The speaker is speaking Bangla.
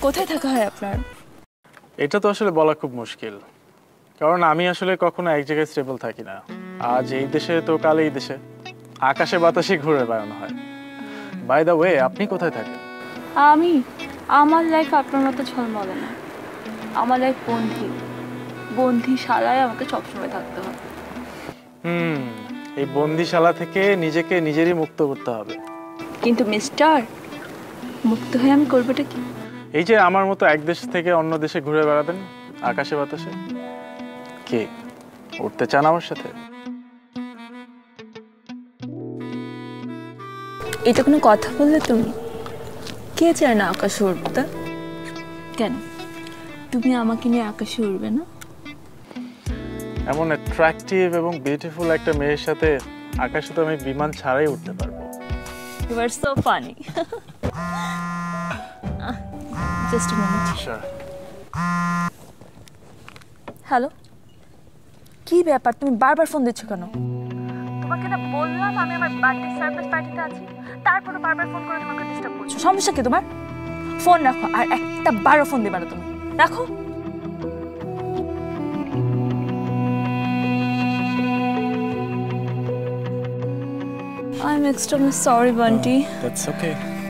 কোথায় থাকা হয় আপনার? এটা তো আসলে বলা খুব মুশকিল, কারণ আমি আসলে কখনো এক জায়গায় স্টেবল থাকি না। আজ এই দেশে তো কাল এই দেশে, আকাশে বাতাসে ঘুরে বেড়ানো হয়। বাই দ্য ওয়ে, আপনি কোথায় থাকেন? আমার লাইফ আপনার মতো ঝলমলে না। আমার লাইফ বন্দিশালায় আমাকে সবসময় থাকতে হয়। এই বন্দিশালা থেকে নিজেকে নিজেরই মুক্ত করতে হবে। কিন্তু মিস্টার, মুক্ত হয়ে আমি করবোটা কি? এই যে আমার মতো এক দেশ থেকে অন্য দেশে ঘুরে বেড়াবেন আকাশে বাতাসে। কে উঠতে চান আমার সাথে? এটা কোনো কথা বললে তুমি? কে চায় না আকাশে উঠতে? কেন তুমি আমাকে নিয়ে আকাশে উড়বে না? এমন অ্যাট্রাকটিভ এবং বিউটিফুল একটা মেয়ের সাথে আকাশে তো আমি বিমান ছাড়াই উঠতে পারবো। You are so funny. Just a moment. Sure. Hello, কি ব্যাপার? তুমি বারবার ফোন দিচ্ছ কেন? তোমাকে না বললাম আমি আমার বার্থডে সারপ্রাইজ পার্টিতে আছি, তারপরে বারবার ফোন করে তোমাকে ডিস্টার্ব করছো। সমস্যা কি তোমার? ফোন রাখো, আর একটা বারও ফোন দিবা না তুমি। রাখো। I'm extremely sorry, Bunty. That's okay.